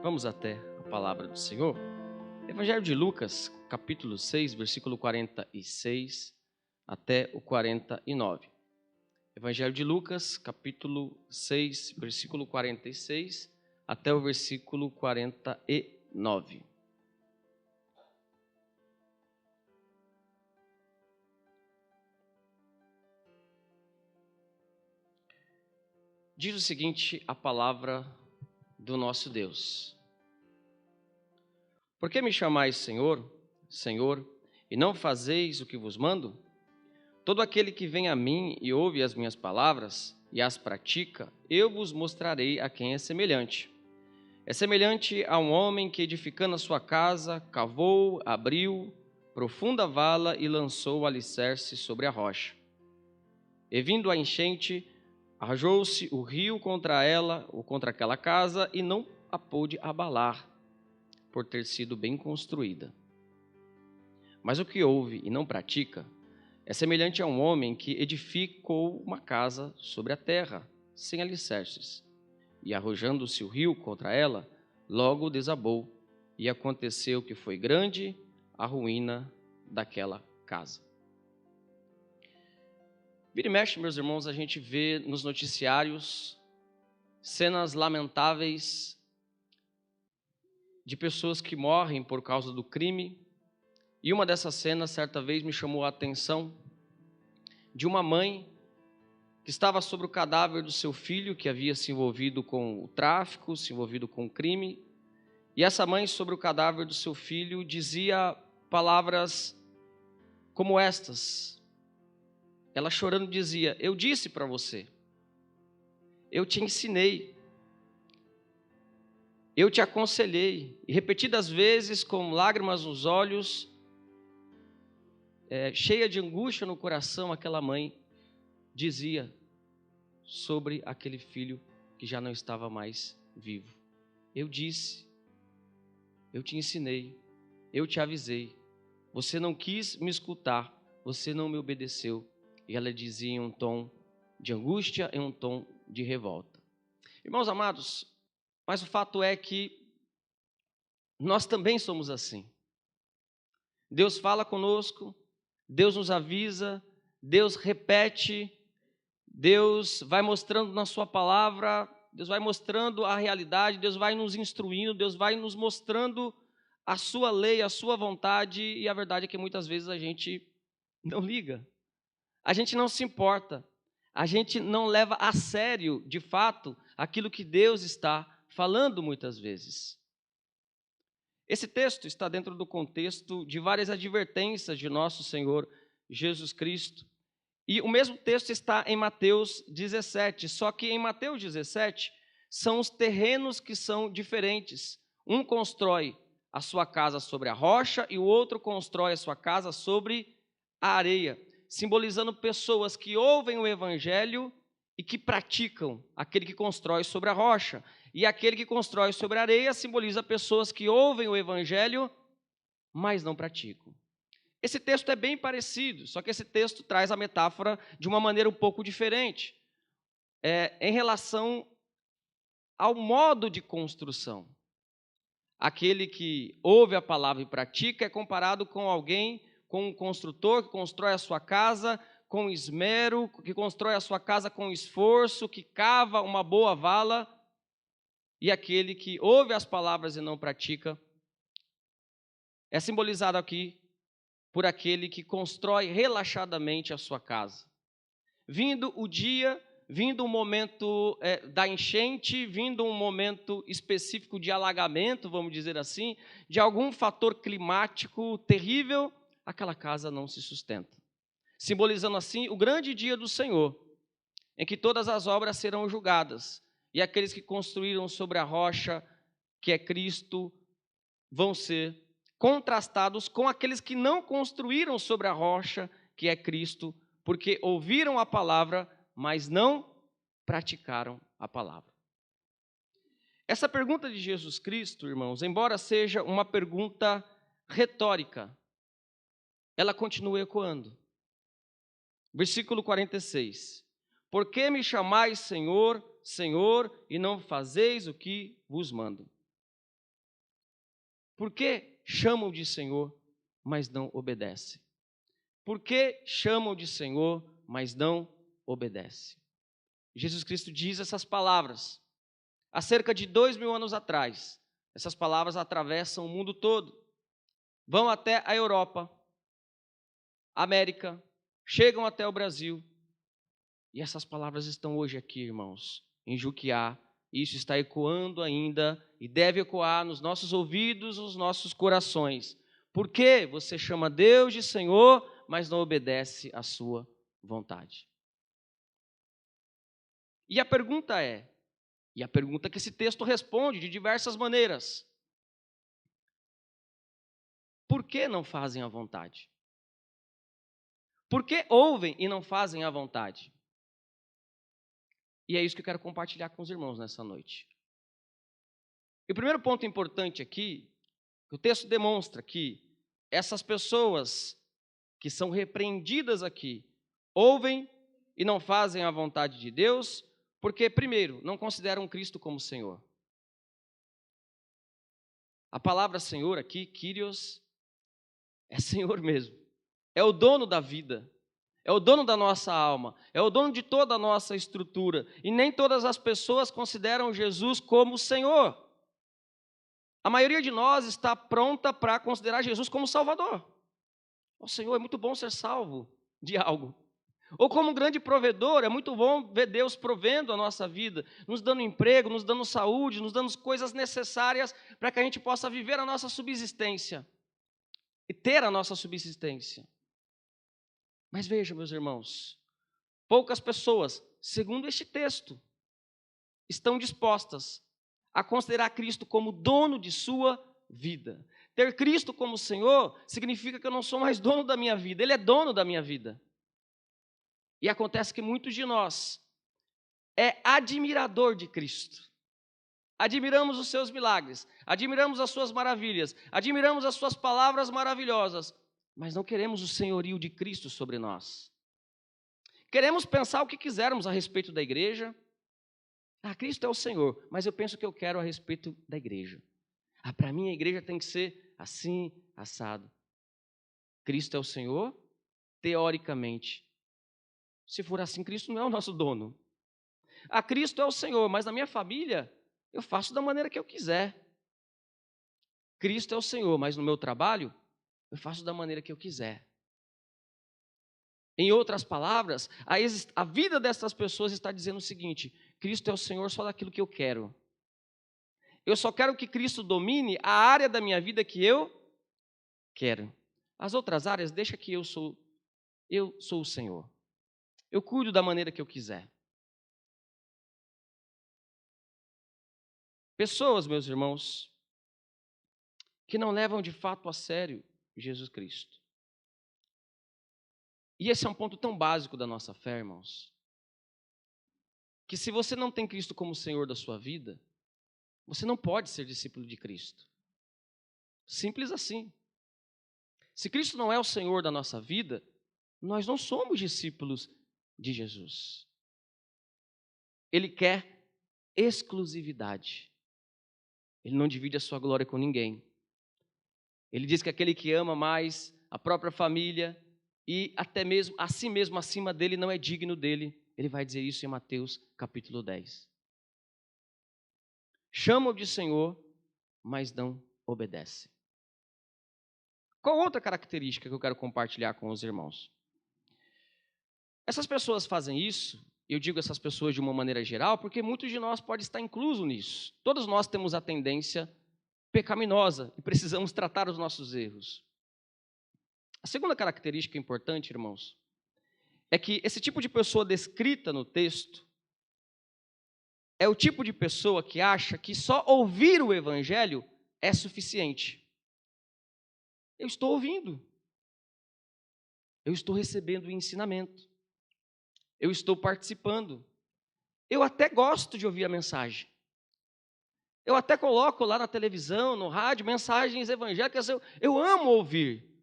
Vamos até a palavra do Senhor. Evangelho de Lucas, capítulo 6, versículo 46 até o 49. Evangelho de Lucas, capítulo 6, versículo 46 até o versículo 49. Diz o seguinte a palavra do nosso Deus: Por que me chamais Senhor, Senhor, e não fazeis o que vos mando? Todo aquele que vem a mim e ouve as minhas palavras e as pratica, eu vos mostrarei a quem é semelhante. É semelhante a um homem que, edificando a sua casa, cavou, abriu profunda vala e lançou o alicerce sobre a rocha. E vindo a enchente, arrojou-se o rio contra ela, ou contra aquela casa, e não a pôde abalar, por ter sido bem construída. Mas o que ouve e não pratica é semelhante a um homem que edificou uma casa sobre a terra, sem alicerces. E arrojando-se o rio contra ela, logo desabou, e aconteceu que foi grande a ruína daquela casa. Vira e mexe, meus irmãos, a gente vê nos noticiários cenas lamentáveis de pessoas que morrem por causa do crime. E uma dessas cenas, certa vez, me chamou a atenção de uma mãe que estava sobre o cadáver do seu filho, que havia se envolvido com o tráfico, se envolvido com o crime. E essa mãe, sobre o cadáver do seu filho, dizia palavras como estas. Ela chorando dizia: eu disse para você, eu te ensinei, eu te aconselhei. E repetidas vezes, com lágrimas nos olhos, cheia de angústia no coração, aquela mãe dizia sobre aquele filho que já não estava mais vivo: eu disse, eu te ensinei, eu te avisei, você não quis me escutar, você não me obedeceu. E ela dizia em um tom de angústia, em um tom de revolta. Irmãos amados, mas o fato é que nós também somos assim. Deus fala conosco, Deus nos avisa, Deus repete, Deus vai mostrando na sua palavra, Deus vai mostrando a realidade, Deus vai nos instruindo, Deus vai nos mostrando a sua lei, a sua vontade, e a verdade é que muitas vezes a gente não liga, a gente não se importa, a gente não leva a sério, de fato, aquilo que Deus está falando muitas vezes. Esse texto está dentro do contexto de várias advertências de nosso Senhor Jesus Cristo. E o mesmo texto está em Mateus 17, só que em Mateus 17 são os terrenos que são diferentes. Um constrói a sua casa sobre a rocha e o outro constrói a sua casa sobre a areia, simbolizando pessoas que ouvem o evangelho e que praticam. Aquele que constrói sobre a rocha e aquele que constrói sobre a areia simboliza pessoas que ouvem o evangelho, mas não praticam. Esse texto é bem parecido, só que esse texto traz a metáfora de uma maneira um pouco diferente, em relação ao modo de construção. Aquele que ouve a palavra e pratica é comparado com alguém, com um construtor que constrói a sua casa com esmero, que constrói a sua casa com esforço, que cava uma boa vala, e aquele que ouve as palavras e não pratica é simbolizado aqui por aquele que constrói relaxadamente a sua casa. Vindo o dia, vindo um momento da enchente, vindo um momento específico de alagamento, vamos dizer assim, de algum fator climático terrível, aquela casa não se sustenta. Simbolizando assim o grande dia do Senhor, em que todas as obras serão julgadas, e aqueles que construíram sobre a rocha, que é Cristo, vão ser contrastados com aqueles que não construíram sobre a rocha, que é Cristo, porque ouviram a palavra, mas não praticaram a palavra. Essa pergunta de Jesus Cristo, irmãos, embora seja uma pergunta retórica, ela continua ecoando. Versículo 46. Por que me chamais Senhor, Senhor, e não fazeis o que vos mando? Por que chamam de Senhor, mas não obedecem? Por que chamam de Senhor, mas não obedecem? Jesus Cristo diz essas palavras há cerca de 2000 anos atrás. Essas palavras atravessam o mundo todo, vão até a Europa, América, chegam até o Brasil. E essas palavras estão hoje aqui, irmãos, em Juquiá. Isso está ecoando ainda e deve ecoar nos nossos ouvidos, nos nossos corações. Por que você chama Deus de Senhor, mas não obedece à sua vontade? E a pergunta que esse texto responde de diversas maneiras: por que não fazem a vontade? Por que ouvem e não fazem a vontade? E é isso que eu quero compartilhar com os irmãos nessa noite. E o primeiro ponto importante aqui, que o texto demonstra que essas pessoas que são repreendidas aqui, ouvem e não fazem a vontade de Deus, porque, primeiro, não consideram Cristo como Senhor. A palavra Senhor aqui, Kyrios, é Senhor mesmo. É o dono da vida, é o dono da nossa alma, é o dono de toda a nossa estrutura. E nem todas as pessoas consideram Jesus como Senhor. A maioria de nós está pronta para considerar Jesus como Salvador. O Senhor, é muito bom ser salvo de algo. Ou como um grande provedor, é muito bom ver Deus provendo a nossa vida, nos dando emprego, nos dando saúde, nos dando coisas necessárias para que a gente possa viver a nossa subsistência e ter a nossa subsistência. Mas veja, meus irmãos, poucas pessoas, segundo este texto, estão dispostas a considerar Cristo como dono de sua vida. Ter Cristo como Senhor significa que eu não sou mais dono da minha vida, Ele é dono da minha vida. E acontece que muitos de nós é admirador de Cristo. Admiramos os seus milagres, admiramos as suas maravilhas, admiramos as suas palavras maravilhosas, mas não queremos o senhorio de Cristo sobre nós. Queremos pensar o que quisermos a respeito da igreja. Cristo é o Senhor, mas eu penso o que eu quero a respeito da igreja. Para mim a igreja tem que ser assim, assado. Cristo é o Senhor, teoricamente. Se for assim, Cristo não é o nosso dono. Cristo é o Senhor, mas na minha família eu faço da maneira que eu quiser. Cristo é o Senhor, mas no meu trabalho eu faço da maneira que eu quiser. Em outras palavras, a vida dessas pessoas está dizendo o seguinte: Cristo é o Senhor só daquilo que eu quero. Eu só quero que Cristo domine a área da minha vida que eu quero. As outras áreas, deixa que eu sou o Senhor. Eu cuido da maneira que eu quiser. Pessoas, meus irmãos, que não levam de fato a sério Jesus Cristo. E esse é um ponto tão básico da nossa fé, irmãos, que se você não tem Cristo como Senhor da sua vida, você não pode ser discípulo de Cristo. Simples assim. Se Cristo não é o Senhor da nossa vida, nós não somos discípulos de Jesus. Ele quer exclusividade. Ele não divide a sua glória com ninguém. Ele diz que aquele que ama mais a própria família e até mesmo a si mesmo acima dele não é digno dele. Ele vai dizer isso em Mateus capítulo 10. Chamam de Senhor, mas não obedecem. Qual outra característica que eu quero compartilhar com os irmãos? Essas pessoas fazem isso, eu digo essas pessoas de uma maneira geral, porque muitos de nós podem estar incluso nisso. Todos nós temos a tendência pecaminosa e precisamos tratar os nossos erros. A segunda característica importante, irmãos, é que esse tipo de pessoa descrita no texto é o tipo de pessoa que acha que só ouvir o evangelho é suficiente. Eu estou ouvindo. Eu estou recebendo o ensinamento. Eu estou participando. Eu até gosto de ouvir a mensagem. Eu até coloco lá na televisão, no rádio, mensagens evangélicas. Eu amo ouvir.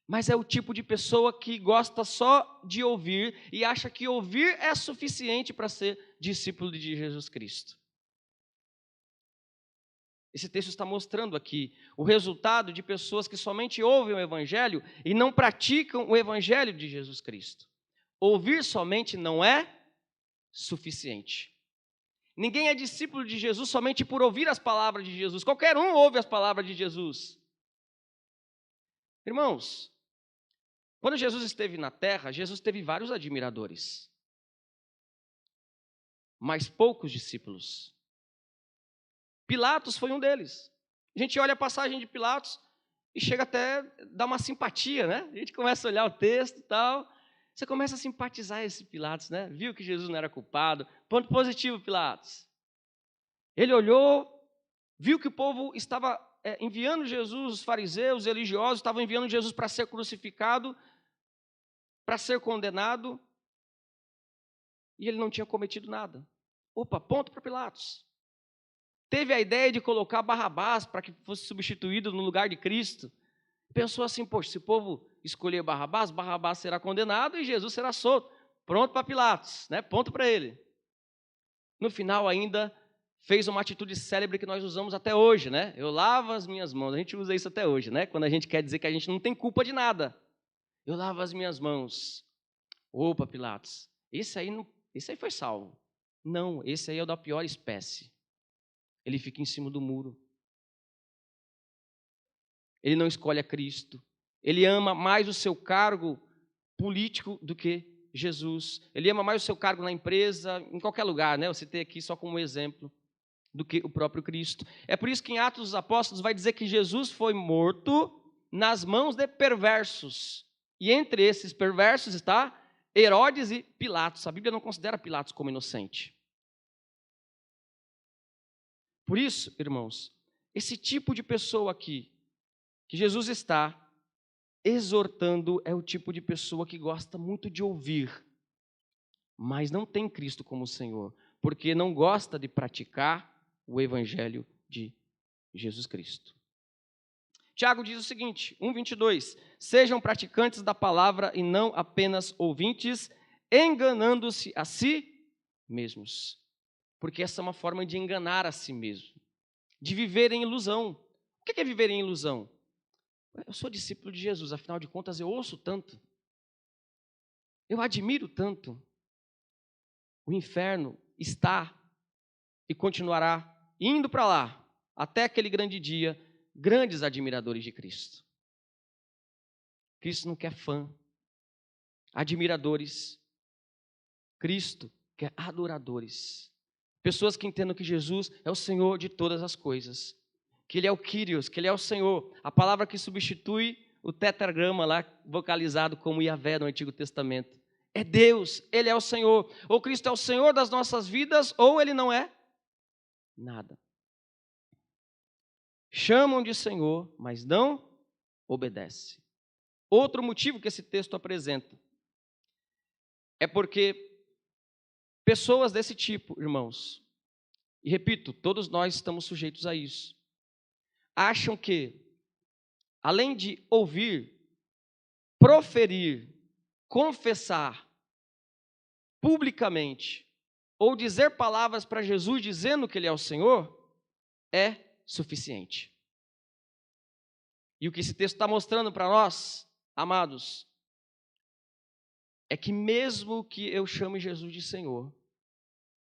Mas é o tipo de pessoa que gosta só de ouvir e acha que ouvir é suficiente para ser discípulo de Jesus Cristo. Esse texto está mostrando aqui o resultado de pessoas que somente ouvem o Evangelho e não praticam o Evangelho de Jesus Cristo. Ouvir somente não é suficiente. Ninguém é discípulo de Jesus somente por ouvir as palavras de Jesus. Qualquer um ouve as palavras de Jesus. Irmãos, quando Jesus esteve na terra, Jesus teve vários admiradores, mas poucos discípulos. Pilatos foi um deles. A gente olha a passagem de Pilatos e chega até a dar uma simpatia, né? A gente começa a olhar o texto e tal, você começa a simpatizar esse Pilatos, né? Viu que Jesus não era culpado. Ponto positivo, Pilatos. Ele olhou, viu que o povo estava enviando Jesus, os fariseus, os religiosos, estavam enviando Jesus para ser crucificado, para ser condenado, e ele não tinha cometido nada. Opa, ponto para Pilatos. Teve a ideia de colocar Barrabás para que fosse substituído no lugar de Cristo. Pensou assim, poxa, se o povo escolher Barrabás, Barrabás será condenado e Jesus será solto. Pronto para Pilatos, né? Ponto para ele. No final ainda fez uma atitude célebre que nós usamos até hoje, né? Eu lavo as minhas mãos. A gente usa isso até hoje, né? Quando a gente quer dizer que a gente não tem culpa de nada. Eu lavo as minhas mãos. Opa, Pilatos, esse aí foi salvo. Não, esse aí é o da pior espécie. Ele fica em cima do muro. Ele não escolhe a Cristo. Ele ama mais o seu cargo político do que Jesus. Ele ama mais o seu cargo na empresa, em qualquer lugar, né? Eu citei aqui só como exemplo, do que o próprio Cristo. É por isso que em Atos dos Apóstolos vai dizer que Jesus foi morto nas mãos de perversos. E entre esses perversos está Herodes e Pilatos. A Bíblia não considera Pilatos como inocente. Por isso, irmãos, esse tipo de pessoa aqui, que Jesus está exortando, é o tipo de pessoa que gosta muito de ouvir, mas não tem Cristo como Senhor, porque não gosta de praticar o Evangelho de Jesus Cristo. Tiago diz o seguinte, 1:22, sejam praticantes da palavra e não apenas ouvintes, enganando-se a si mesmos. Porque essa é uma forma de enganar a si mesmo, de viver em ilusão. O que é viver em ilusão? Eu sou discípulo de Jesus, afinal de contas eu ouço tanto, eu admiro tanto. O inferno está e continuará indo para lá, até aquele grande dia, grandes admiradores de Cristo. Cristo não quer fã, admiradores. Cristo quer adoradores. Pessoas que entendam que Jesus é o Senhor de todas as coisas, que Ele é o Kyrios, que Ele é o Senhor, a palavra que substitui o tetragrama lá, vocalizado como Yahvé no Antigo Testamento. É Deus, Ele é o Senhor. Ou Cristo é o Senhor das nossas vidas, ou Ele não é nada. Chamam de Senhor, mas não obedecem. Outro motivo que esse texto apresenta é porque pessoas desse tipo, irmãos, e repito, todos nós estamos sujeitos a isso, acham que, além de ouvir, proferir, confessar publicamente, ou dizer palavras para Jesus dizendo que Ele é o Senhor, é suficiente. E o que esse texto está mostrando para nós, amados, é que mesmo que eu chame Jesus de Senhor,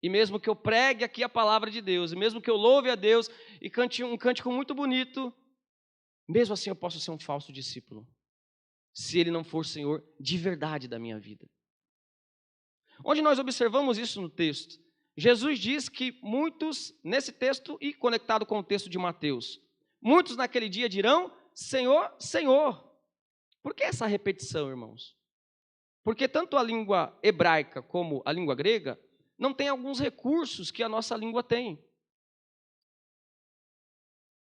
e mesmo que eu pregue aqui a palavra de Deus, e mesmo que eu louve a Deus e cante um cântico muito bonito, mesmo assim eu posso ser um falso discípulo, se Ele não for Senhor de verdade da minha vida. Onde nós observamos isso no texto? Jesus diz que muitos, nesse texto e conectado com o texto de Mateus, muitos naquele dia dirão, Senhor, Senhor. Por que essa repetição, irmãos? Porque tanto a língua hebraica como a língua grega não tem alguns recursos que a nossa língua tem.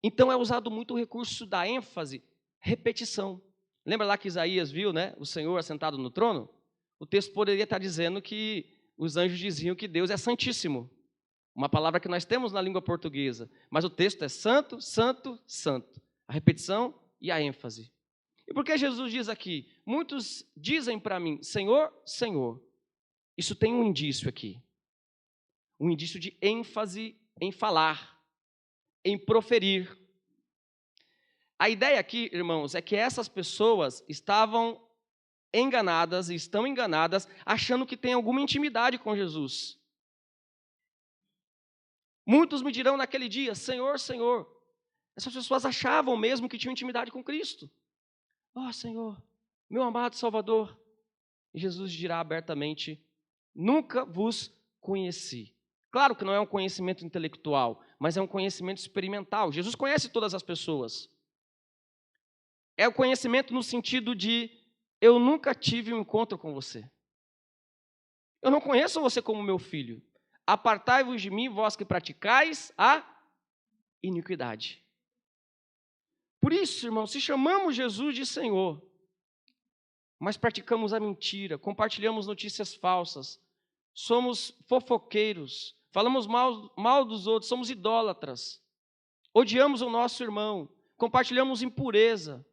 Então é usado muito o recurso da ênfase, repetição. Lembra lá que Isaías viu, né, o Senhor assentado no trono? O texto poderia estar dizendo que os anjos diziam que Deus é santíssimo. Uma palavra que nós temos na língua portuguesa. Mas o texto é santo, santo, santo. A repetição e a ênfase. E por que Jesus diz aqui? Muitos dizem para mim, Senhor, Senhor. Isso tem um indício aqui. Um indício de ênfase em falar. em proferir. A ideia aqui, irmãos, é que essas pessoas estavam enganadas e estão enganadas, achando que tem alguma intimidade com Jesus. Muitos me dirão naquele dia: Senhor, Senhor. Essas pessoas achavam mesmo que tinham intimidade com Cristo. Ó Senhor, meu amado Salvador. E Jesus dirá abertamente: nunca vos conheci. Claro que não é um conhecimento intelectual, mas é um conhecimento experimental. Jesus conhece todas as pessoas. É o conhecimento no sentido de: eu nunca tive um encontro com você. Eu não conheço você como meu filho. Apartai-vos de mim, vós que praticais a iniquidade. Por isso, irmão, se chamamos Jesus de Senhor, mas praticamos a mentira, compartilhamos notícias falsas, somos fofoqueiros, falamos mal dos outros, somos idólatras, odiamos o nosso irmão, compartilhamos impureza,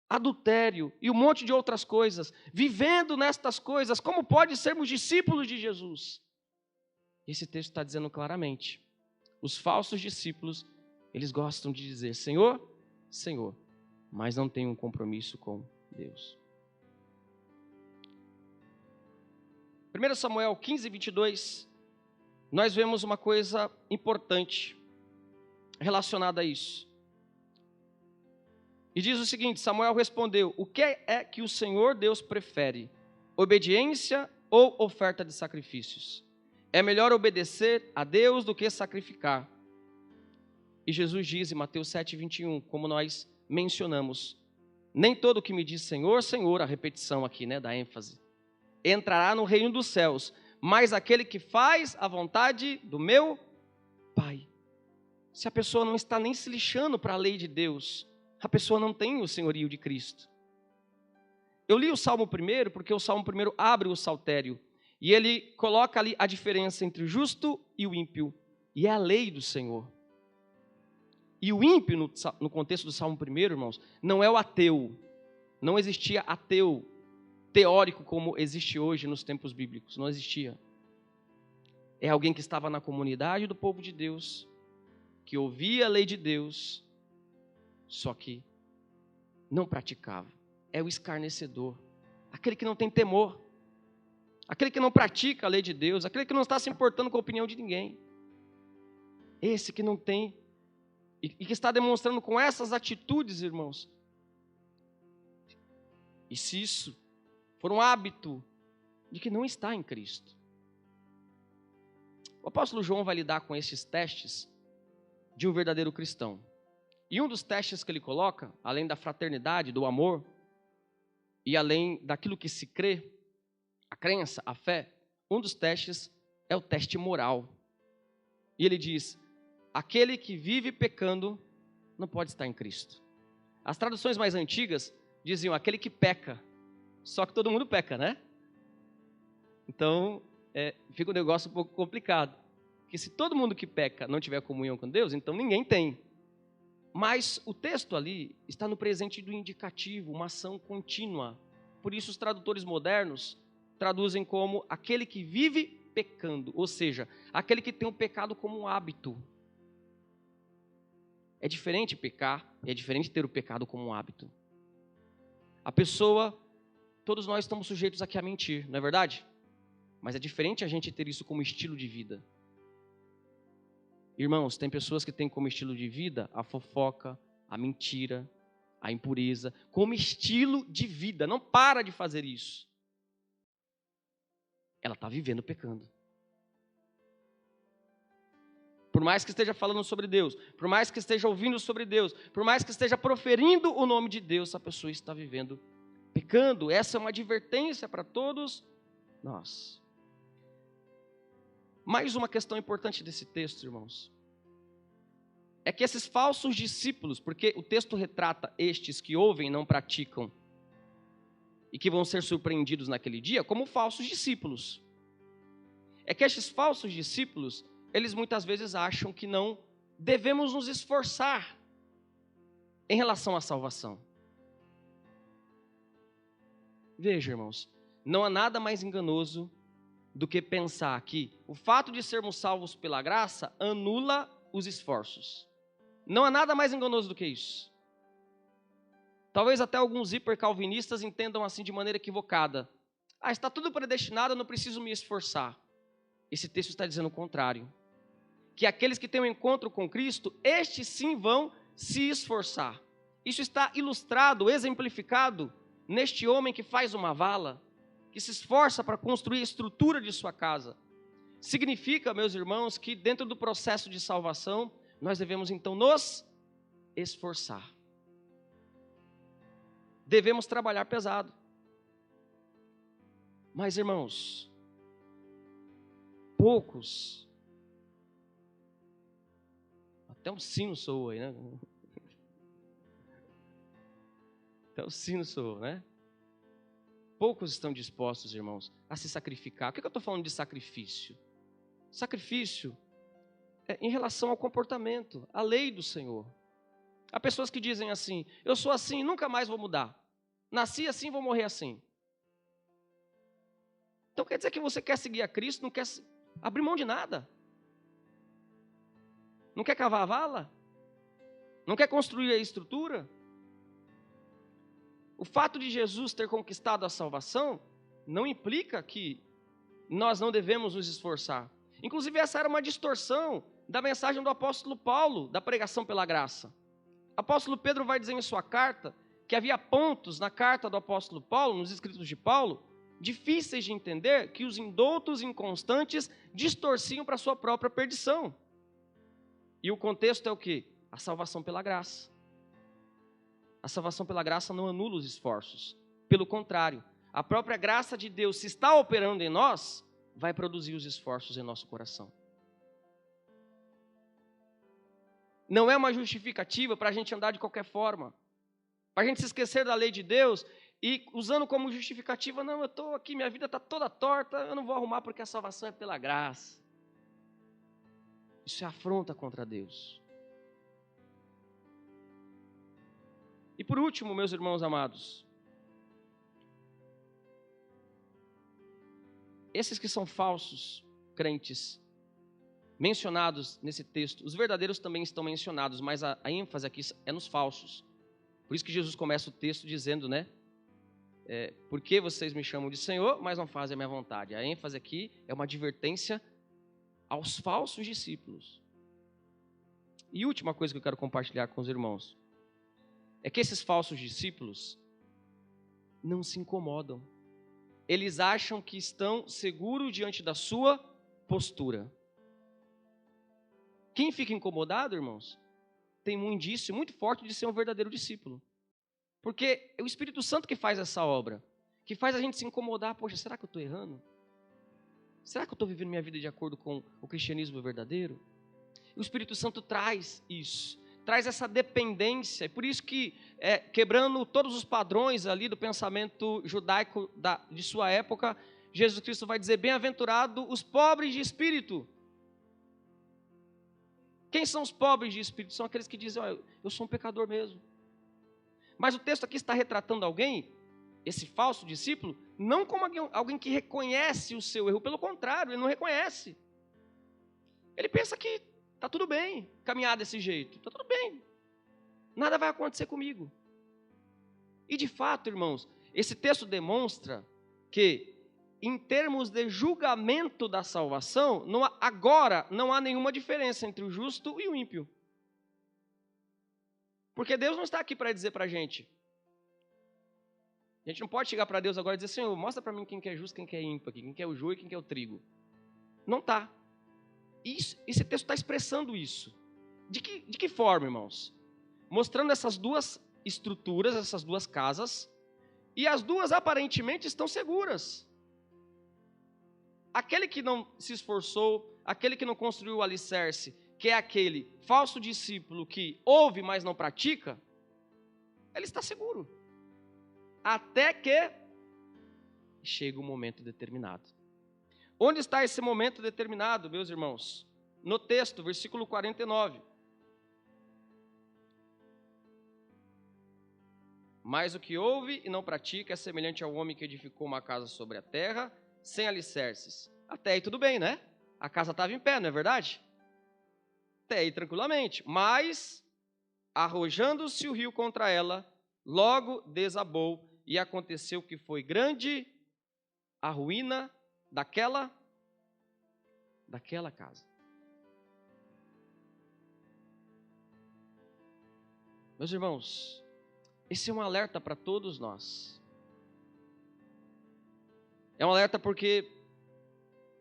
adultério e um monte de outras coisas, vivendo nestas coisas, como pode sermos discípulos de Jesus? Esse texto está dizendo claramente: os falsos discípulos, eles gostam de dizer Senhor, Senhor, mas não têm um compromisso com Deus. 1 Samuel 15, 22, nós vemos uma coisa importante relacionada a isso. E diz o seguinte: Samuel respondeu: o que é que o Senhor Deus prefere? Obediência ou oferta de sacrifícios? É melhor obedecer a Deus do que sacrificar. E Jesus diz em Mateus 7, 21, como nós mencionamos: nem todo que me diz Senhor, Senhor, a repetição aqui, da ênfase, entrará no reino dos céus, mas aquele que faz a vontade do meu Pai. Se a pessoa não está nem se lixando para a lei de Deus, a pessoa não tem o senhorio de Cristo. Eu li o Salmo 1 porque o Salmo 1 abre o saltério, e ele coloca ali a diferença entre o justo e o ímpio, e é a lei do Senhor. E o ímpio, no contexto do Salmo 1, irmãos, não é o ateu. Não existia ateu teórico como existe hoje nos tempos bíblicos. Não existia. É alguém que estava na comunidade do povo de Deus, que ouvia a lei de Deus, só que não praticava. É o escarnecedor, aquele que não tem temor, aquele que não pratica a lei de Deus, aquele que não está se importando com a opinião de ninguém. Esse que não tem, e que está demonstrando com essas atitudes, irmãos. E se isso for um hábito de que não está em Cristo. O apóstolo João vai lidar com esses testes de um verdadeiro cristão. E um dos testes que ele coloca, além da fraternidade, do amor, e além daquilo que se crê, a crença, a fé, um dos testes é o teste moral. E ele diz: aquele que vive pecando não pode estar em Cristo. As traduções mais antigas diziam aquele que peca, só que todo mundo peca, né? Então, fica um negócio um pouco complicado. Porque se todo mundo que peca não tiver comunhão com Deus, então ninguém tem. Mas o texto ali está no presente do indicativo, uma ação contínua. Por isso os tradutores modernos traduzem como aquele que vive pecando, ou seja, aquele que tem o pecado como um hábito. É diferente pecar, é diferente ter o pecado como um hábito. A pessoa, todos nós estamos sujeitos aqui a mentir, não é verdade? Mas é diferente a gente ter isso como estilo de vida. Irmãos, tem pessoas que têm como estilo de vida a fofoca, a mentira, a impureza, como estilo de vida. Não para de fazer isso. Ela está vivendo pecando. Por mais que esteja falando sobre Deus, por mais que esteja ouvindo sobre Deus, por mais que esteja proferindo o nome de Deus, a pessoa está vivendo pecando. Essa é uma advertência para todos nós. Mais uma questão importante desse texto, irmãos, é que esses falsos discípulos, porque o texto retrata estes que ouvem e não praticam, e que vão ser surpreendidos naquele dia, como falsos discípulos. É que estes falsos discípulos, eles muitas vezes acham que não devemos nos esforçar em relação à salvação. Veja, irmãos, não há nada mais enganoso do que pensar que o fato de sermos salvos pela graça anula os esforços. Não há nada mais enganoso do que isso. Talvez até alguns hipercalvinistas entendam assim de maneira equivocada. Está tudo predestinado, eu não preciso me esforçar. Esse texto está dizendo o contrário. Que aqueles que têm um encontro com Cristo, estes sim vão se esforçar. Isso está ilustrado, exemplificado, neste homem que faz uma vala, que se esforça para construir a estrutura de sua casa. Significa, meus irmãos, que dentro do processo de salvação, nós devemos então nos esforçar. Devemos trabalhar pesado. Mas, irmãos, poucos, até um sino soa aí, né? Até o sino soa, né? Poucos estão dispostos, irmãos, a se sacrificar. O que eu estou falando de sacrifício? Sacrifício é em relação ao comportamento, à lei do Senhor. Há pessoas que dizem assim, eu sou assim, nunca mais vou mudar. Nasci assim, vou morrer assim. Então quer dizer que você quer seguir a Cristo, não quer abrir mão de nada. Não quer cavar a vala? Não quer construir a estrutura? O fato de Jesus ter conquistado a salvação não implica que nós não devemos nos esforçar. Inclusive essa era uma distorção da mensagem do apóstolo Paulo, da pregação pela graça. O apóstolo Pedro vai dizer em sua carta que havia pontos na carta do apóstolo Paulo, nos escritos de Paulo, difíceis de entender, que os indoutos inconstantes distorciam para a sua própria perdição. E o contexto é o quê? A salvação pela graça. A salvação pela graça não anula os esforços. Pelo contrário, a própria graça de Deus, se está operando em nós, vai produzir os esforços em nosso coração. Não é uma justificativa para a gente andar de qualquer forma. Para a gente se esquecer da lei de Deus e usando como justificativa, não, eu estou aqui, minha vida está toda torta, eu não vou arrumar porque a salvação é pela graça. Isso é afronta contra Deus. E por último, meus irmãos amados, esses que são falsos crentes, mencionados nesse texto, os verdadeiros também estão mencionados, mas a ênfase aqui é nos falsos. Por isso que Jesus começa o texto dizendo, né? Por que vocês me chamam de Senhor, mas não fazem a minha vontade? A ênfase aqui é uma advertência aos falsos discípulos. E última coisa que eu quero compartilhar com os irmãos, é que esses falsos discípulos não se incomodam. Eles acham que estão seguros diante da sua postura. Quem fica incomodado, irmãos, tem um indício muito forte de ser um verdadeiro discípulo. Porque é o Espírito Santo que faz essa obra, que faz a gente se incomodar. Poxa, será que eu estou errando? Será que eu estou vivendo minha vida de acordo com o cristianismo verdadeiro? O Espírito Santo traz isso, traz essa dependência. É por isso que, quebrando todos os padrões ali do pensamento judaico de sua época, Jesus Cristo vai dizer, bem-aventurado os pobres de espírito. Quem são os pobres de espírito? São aqueles que dizem, eu sou um pecador mesmo. Mas o texto aqui está retratando alguém, esse falso discípulo, não como alguém que reconhece o seu erro, pelo contrário, ele não reconhece. Ele pensa que está tudo bem caminhar desse jeito, está tudo bem, nada vai acontecer comigo. E de fato, irmãos, esse texto demonstra que, em termos de julgamento da salvação, agora não há nenhuma diferença entre o justo e o ímpio. Porque Deus não está aqui para dizer para a gente não pode chegar para Deus agora e dizer, Senhor, mostra para mim quem que é justo, quem que é ímpio aqui, quem que é o joio e quem que é o trigo. Não está. Esse texto está expressando isso. De que forma, irmãos? Mostrando essas duas estruturas, essas duas casas, e as duas aparentemente estão seguras. Aquele que não se esforçou, aquele que não construiu o alicerce, que é aquele falso discípulo que ouve, mas não pratica, ele está seguro. Até que chega um momento determinado. Onde está esse momento determinado, meus irmãos? No texto, versículo 49. Mas o que ouve e não pratica é semelhante ao homem que edificou uma casa sobre a terra, sem alicerces. Até aí tudo bem, né? A casa estava em pé, não é verdade? até aí tranquilamente. Mas, arrojando-se o rio contra ela, logo desabou, e aconteceu que foi grande a ruína daquela casa. Meus irmãos, esse é um alerta para todos nós. É um alerta porque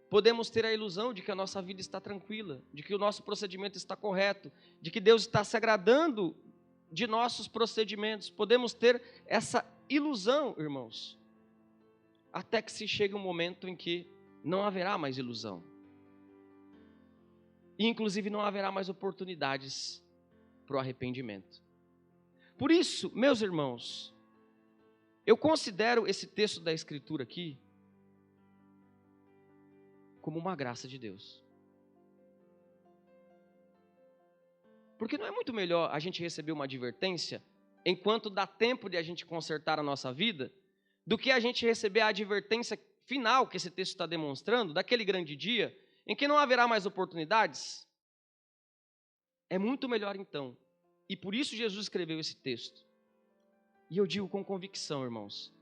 podemos ter a ilusão de que a nossa vida está tranquila, de que o nosso procedimento está correto, de que Deus está se agradando de nossos procedimentos. Podemos ter essa ilusão, irmãos, até que se chegue um momento em que não haverá mais ilusão. E inclusive não haverá mais oportunidades para o arrependimento. Por isso, meus irmãos, eu considero esse texto da Escritura aqui como uma graça de Deus. Porque não é muito melhor a gente receber uma advertência enquanto dá tempo de a gente consertar a nossa vida, do que a gente receber a advertência final que esse texto está demonstrando, daquele grande dia, em que não haverá mais oportunidades? É muito melhor então. E por isso Jesus escreveu esse texto. E eu digo com convicção, irmãos,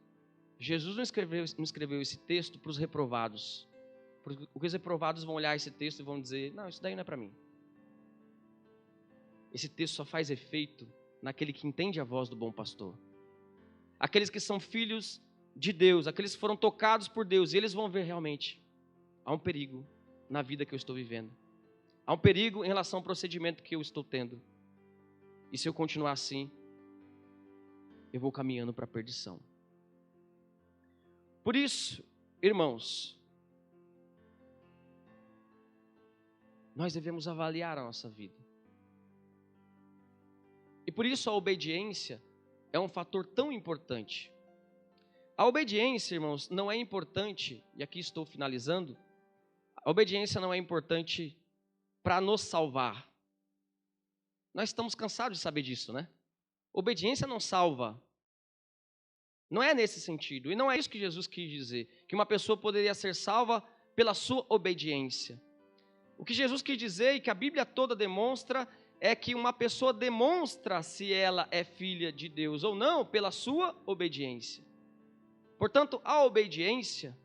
Jesus não escreveu esse texto para os reprovados. Porque os reprovados vão olhar esse texto e vão dizer, não, isso daí não é para mim. Esse texto só faz efeito naquele que entende a voz do bom pastor. Aqueles que são filhos de Deus, aqueles que foram tocados por Deus, e eles vão ver realmente, há um perigo na vida que eu estou vivendo. Há um perigo em relação ao procedimento que eu estou tendo. E se eu continuar assim, eu vou caminhando para a perdição. Por isso, irmãos, nós devemos avaliar a nossa vida. E por isso a obediência é um fator tão importante. A obediência, irmãos, não é importante, e aqui estou finalizando, a obediência não é importante para nos salvar. Nós estamos cansados de saber disso, né? Obediência não salva. Não é nesse sentido. E não é isso que Jesus quis dizer, que uma pessoa poderia ser salva pela sua obediência. O que Jesus quis dizer e que a Bíblia toda demonstra é que uma pessoa demonstra se ela é filha de Deus ou não pela sua obediência. Portanto, a obediência,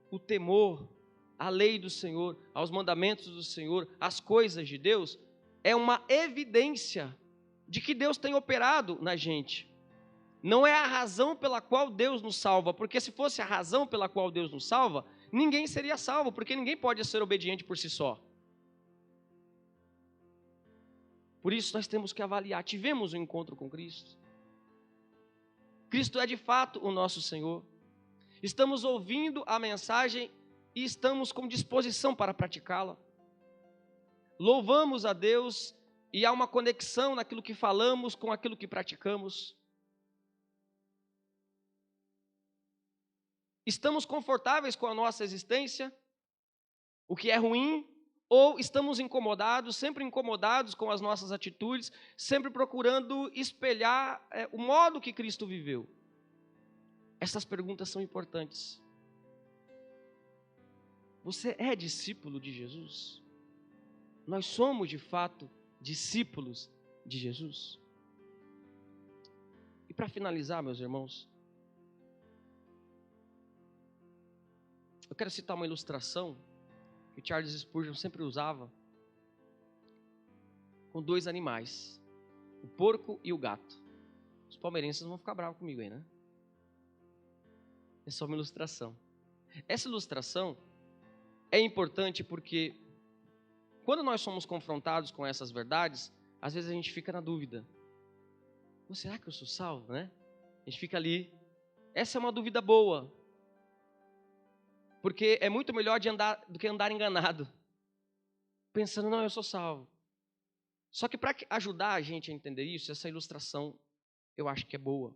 o temor, a lei do Senhor, aos mandamentos do Senhor, às coisas de Deus, é uma evidência de que Deus tem operado na gente. Não é a razão pela qual Deus nos salva, porque se fosse a razão pela qual Deus nos salva, ninguém seria salvo, porque ninguém pode ser obediente por si só. Por isso nós temos que avaliar, tivemos um encontro com Cristo? Cristo é de fato o nosso Senhor? Estamos ouvindo a mensagem e estamos com disposição para praticá-la? Louvamos a Deus e há uma conexão naquilo que falamos com aquilo que praticamos? Estamos confortáveis com a nossa existência? O que é ruim? Ou estamos incomodados, sempre incomodados com as nossas atitudes, sempre procurando espelhar o modo que Cristo viveu? Essas perguntas são importantes. Você é discípulo de Jesus? Nós somos, de fato, discípulos de Jesus? E para finalizar, meus irmãos, eu quero citar uma ilustração que Charles Spurgeon sempre usava com dois animais, o porco e o gato. Os palmeirenses vão ficar bravos comigo aí, né? É só uma ilustração. Essa ilustração é importante porque quando nós somos confrontados com essas verdades, às vezes a gente fica na dúvida. Será que eu sou salvo, né? A gente fica ali. Essa é uma dúvida boa. Porque é muito melhor do que andar enganado. Pensando, não, eu sou salvo. Só que para ajudar a gente a entender isso, essa ilustração eu acho que é boa.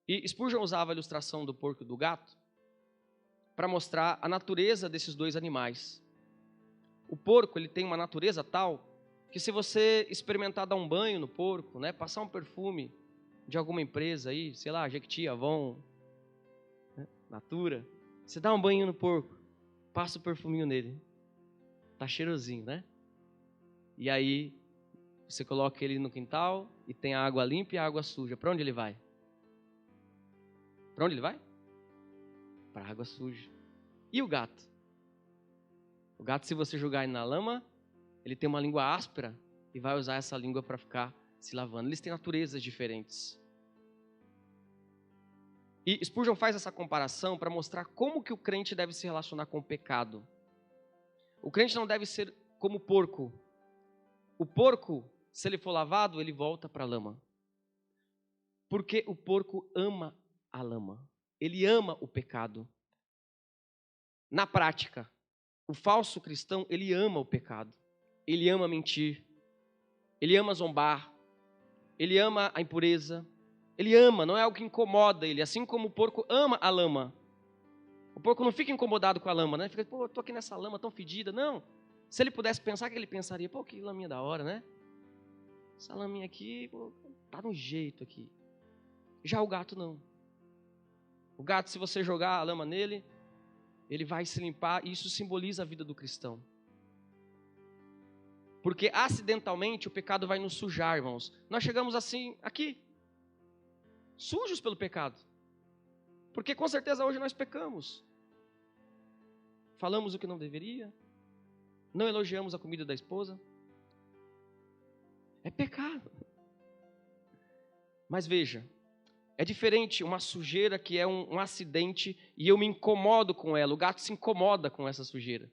E Spurgeon usava a ilustração do porco e do gato para mostrar a natureza desses dois animais. O porco, ele tem uma natureza tal que se você experimentar dar um banho no porco, né, passar um perfume de alguma empresa aí, sei lá, Jequiti, Avon, né, Natura, você dá um banho no porco, passa o perfuminho nele. Tá cheirosinho, né? e aí você coloca ele no quintal e tem a água limpa e a água suja. Para onde ele vai? Para onde ele vai? Para a água suja. E o gato? O gato, se você jogar ele na lama, ele tem uma língua áspera e vai usar essa língua para ficar se lavando. Eles têm naturezas diferentes. E Spurgeon faz essa comparação para mostrar como que o crente deve se relacionar com o pecado. O crente não deve ser como o porco. O porco, se ele for lavado, ele volta para a lama. Porque o porco ama a lama. Ele ama o pecado. Na prática, o falso cristão, ele ama o pecado. Ele ama mentir. Ele ama zombar. Ele ama a impureza. Ele ama, não é algo que incomoda ele. Assim como o porco ama a lama. O porco não fica incomodado com a lama, né? Fica, pô, eu tô aqui nessa lama tão fedida. Não. Se ele pudesse pensar, o que ele pensaria? Pô, que laminha da hora, né? Essa laminha aqui, pô, tá no jeito aqui. Já o gato não. O gato, se você jogar a lama nele, ele vai se limpar, e isso simboliza a vida do cristão. Porque acidentalmente o pecado vai nos sujar, irmãos. Nós chegamos assim, aqui, sujos pelo pecado. Porque com certeza hoje nós pecamos. Falamos o que não deveria. Não elogiamos a comida da esposa. É pecado. Mas veja, é diferente uma sujeira que é um acidente e eu me incomodo com ela. O gato se incomoda com essa sujeira.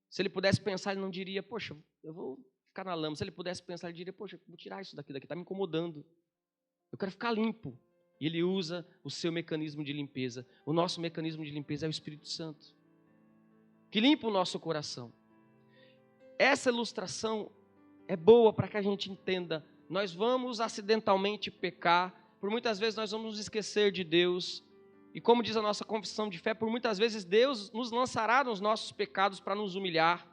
Se ele pudesse pensar, ele não diria, poxa, eu vou ficar na lama. Se ele pudesse pensar, ele diria, poxa, vou tirar isso daqui, está me incomodando. Eu quero ficar limpo. E ele usa o seu mecanismo de limpeza. O nosso mecanismo de limpeza é o Espírito Santo, que limpa o nosso coração. Essa ilustração é boa para que a gente entenda. Nós vamos acidentalmente pecar. Por muitas vezes nós vamos nos esquecer de Deus. E como diz a nossa confissão de fé, por muitas vezes Deus nos lançará nos nossos pecados para nos humilhar.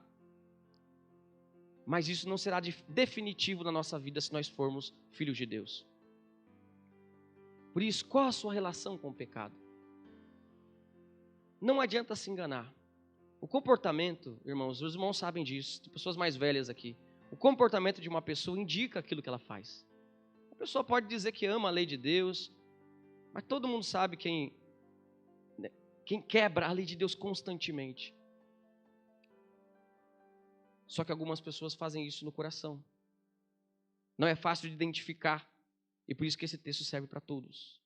Mas isso não será definitivo na nossa vida se nós formos filhos de Deus. Por isso, qual a sua relação com o pecado? Não adianta se enganar. O comportamento, irmãos, os irmãos sabem disso, tem pessoas mais velhas aqui. O comportamento de uma pessoa indica aquilo que ela faz. A pessoa pode dizer que ama a lei de Deus, mas todo mundo sabe quem quebra a lei de Deus constantemente. Só que algumas pessoas fazem isso no coração. Não é fácil de identificar. E por isso que esse texto serve para todos.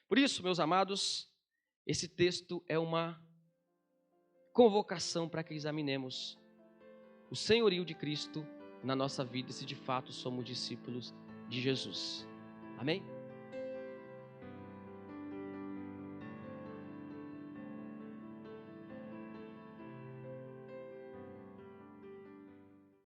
Por isso, meus amados, esse texto é uma convocação para que examinemos o senhorio de Cristo na nossa vida, se de fato somos discípulos de Jesus. Amém?